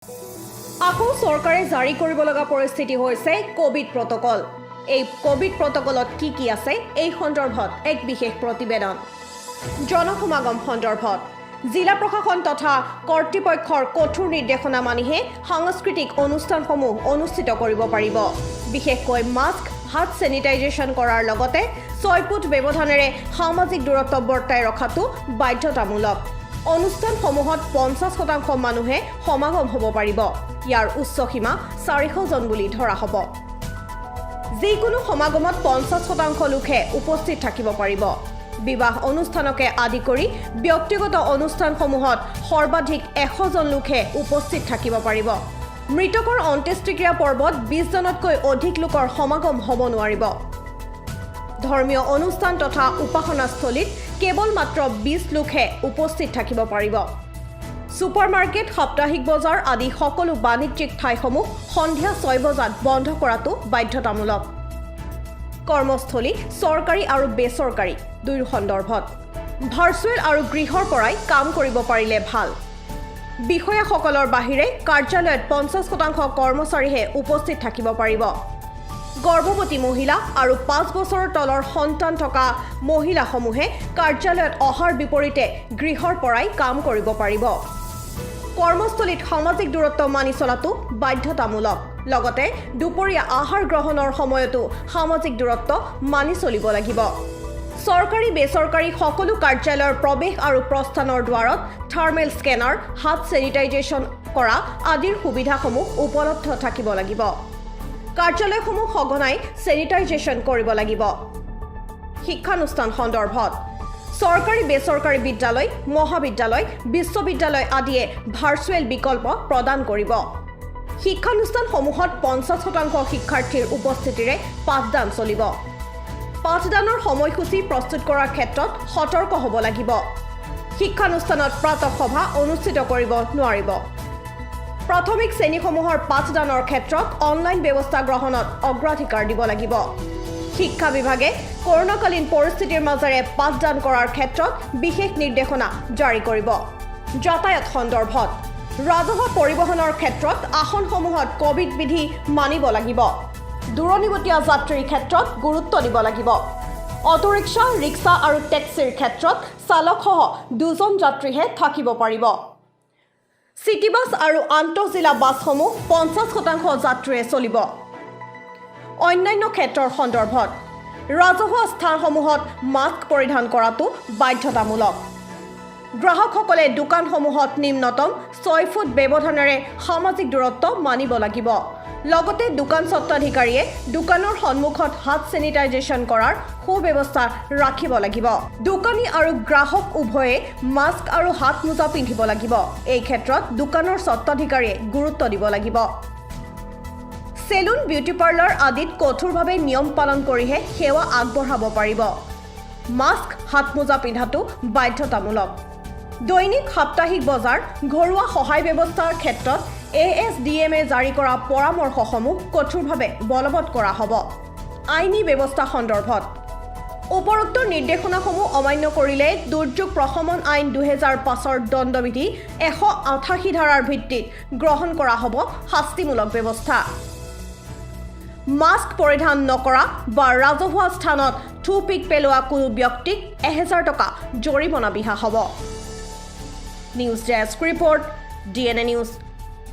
আকৌ চৰকাৰে জাৰি কৰিব লগা পৰিস্থিতি হৈছে কোভিড প্ৰটকল। এই কোভিড প্ৰটকলত কি আছে এই সন্দৰ্ভত এক বিশেষ প্ৰতিবেদন। জনসমাগম সন্দৰ্ভত জিলা প্ৰশাসন তথা কৰ্তৃপক্ষৰ কঠোৰ নিৰ্দেশনা মানিহে সাংস্কৃতিক অনুষ্ঠানসমূহ অনুষ্ঠিত কৰিব পাৰিব। বিশেষকৈ মাস্ক, হাত চেনিটাইজেশ্যন কৰাৰ লগতে 6 ফুট ব্যৱধানেৰে সামাজিক দূৰত্ব বৰ্তাই ৰখাটো বাধ্যতামূলক। অনুষ্ঠানসমূহত 50% মানুহে সমাগম হ'ব পাৰিব। ইয়াৰ উচ্চ সীমা 400 জন বুলি ধৰা হ'ব। যিকোনো সমাগমত 50% লোকে উপস্থিত থাকিব পাৰিব। বিবাহ অনুষ্ঠানকে আদি কৰি ব্যক্তিগত অনুষ্ঠানসমূহত সৰ্বাধিক 100 জন লোকে উপস্থিত থাকিব পাৰিব। মৃতকৰ অন্ত্যেষ্টিক্ৰিয়া পৰ্বত 20 জনতকৈ অধিক লোকৰ সমাগম হ'ব নোৱাৰিব। ধৰ্মীয় অনুষ্ঠান তথা উপাসনাস্থলীত কেৱল মাত্ৰ 20 লোকে উপস্থিত থাকিব পাৰিব। ছুপাৰ মাৰ্কেট, সাপ্তাহিক বজাৰ আদি সকলো বাণিজ্যিক ঠাইসমূহ সন্ধিয়া 6 বজাত বন্ধ কৰাটো বাধ্যতামূলক। কৰ্মস্থলী চৰকাৰী আৰু বেচৰকাৰী দুয়ো সন্দৰ্ভত ভাৰ্চুৱেল আৰু গৃহৰ পৰাই কাম কৰিব পাৰিলে ভাল। বিষয়াসকলৰ বাহিৰে কাৰ্যালয়ত 50% কৰ্মচাৰীহে উপস্থিত থাকিব পাৰিব। গৰ্ভৱতী মহিলা আৰু 5 বছৰৰ তলৰ সন্তান থকা মহিলাসমূহে কাৰ্যালয়ত অহাৰ বিপৰীতে গৃহৰ পৰাই কাম কৰিব পাৰিব। কৰ্মস্থলীত সামাজিক দূৰত্ব মানি চলাটো বাধ্যতামূলক। লগতে দুপৰীয়া আহাৰ গ্ৰহণৰ সময়তো সামাজিক দূৰত্ব মানি চলিব লাগিব। চৰকাৰী বেচৰকাৰী সকলো কাৰ্যালয়ৰ প্ৰৱেশ আৰু প্ৰস্থানৰ দ্বাৰত থাৰ্মেল স্কেনাৰ, হাত চেনিটাইজেশ্যন কৰা আদিৰ সুবিধাসমূহ উপলব্ধ থাকিব লাগিব। কাৰ্যালয়সমূহ সঘনাই চেনিটাইজেশ্যন কৰিব লাগিব। শিক্ষানুষ্ঠান সন্দৰ্ভত চৰকাৰী বেচৰকাৰী বিদ্যালয়, মহাবিদ্যালয়, বিশ্ববিদ্যালয় আদিয়ে ভাৰ্চুৱেল বিকল্প প্ৰদান কৰিব। শিক্ষানুষ্ঠানসমূহত 50% শিক্ষাৰ্থীৰ উপস্থিতিৰে পাঠদান চলিব। পাঠদানৰ সময়সূচী প্ৰস্তুত কৰাৰ ক্ষেত্ৰত সতৰ্ক হ'ব লাগিব। শিক্ষানুষ্ঠানত প্ৰাতঃ সভা অনুষ্ঠিত কৰিব নোৱাৰিব। প্ৰাথমিক শ্ৰেণীসমূহৰ পাঠদানৰ ক্ষেত্ৰত অনলাইন ব্যৱস্থা গ্ৰহণত অগ্ৰাধিকাৰ দিব লাগিব। শিক্ষা বিভাগে কৰোণাকালীন পৰিস্থিতিৰ মাজেৰে পাঠদান কৰাৰ ক্ষেত্ৰত বিশেষ নিৰ্দেশনা জাৰি কৰিব। যাতায়াত সন্দৰ্ভত ৰাজহুৱা পৰিবহণৰ ক্ষেত্ৰত আসনসমূহত কোভিড বিধি মানিব লাগিব। দূৰণিবতীয়া যাত্ৰীৰ ক্ষেত্ৰত গুৰুত্ব দিব লাগিব। অটোৰিক্সা, ৰিক্সা আৰু টেক্সিৰ ক্ষেত্ৰত চালকসহ 2 জন যাত্ৰীহে থাকিব পাৰিব। চিটি বাছ আৰু আন্তঃজিলা বাছসমূহ 50% যাত্ৰীৰে চলিব। অন্যান্য ক্ষেত্ৰৰ সন্দৰ্ভত ৰাজহুৱা স্থানসমূহত মাস্ক পৰিধান কৰাটো বাধ্যতামূলক। গ্ৰাহকসকলে দোকানসমূহত নিম্নতম 6 ফুট ব্যৱধানেৰে সামাজিক দূৰত্ব মানিব লাগিব। লগতে দোকান স্বত্বাধিকাৰীয়ে দোকানৰ সন্মুখত হাত চেনিটাইজেশ্যন কৰাৰ সুব্যৱস্থা ৰাখিব লাগিব। দোকানী আৰু গ্ৰাহক উভয়ে মাস্ক আৰু হাত মোজা পিন্ধিব লাগিব। এই ক্ষেত্ৰত দোকানৰ স্বত্বাধিকাৰীয়ে গুৰুত্ব দিব লাগিব। চেলুন, বিউটি পাৰ্লাৰ আদিত কঠোৰভাৱে নিয়ম পালন কৰিহে সেৱা আগবঢ়াব পাৰিব। মাস্ক, হাত মোজা পিন্ধাটো বাধ্যতামূলক। দৈনিক সাপ্তাহিক বজাৰ, ঘৰুৱা সহায় ব্যৱস্থাৰ ক্ষেত্ৰত ASDMে জাৰি কৰা পৰামৰ্শসমূহ কঠোৰভাৱে বলবৎ কৰা হ'ব। আইনী ব্যৱস্থা সন্দৰ্ভত উপৰোক্ত নিৰ্দেশনাসমূহ অমান্য কৰিলে দুৰ্যোগ প্ৰশমন আইন 2005ৰ দণ্ডবিধি 188 ধাৰাৰ ভিত্তিত গ্ৰহণ কৰা হ'ব শাস্তিমূলক ব্যৱস্থা। মাস্ক পৰিধান নকৰা বা ৰাজহুৱা স্থানত থু পিক পেলোৱা কোনো ব্যক্তিক 1000 টকা জৰিমনা বিহা হ'ব। News desk report, DNA news.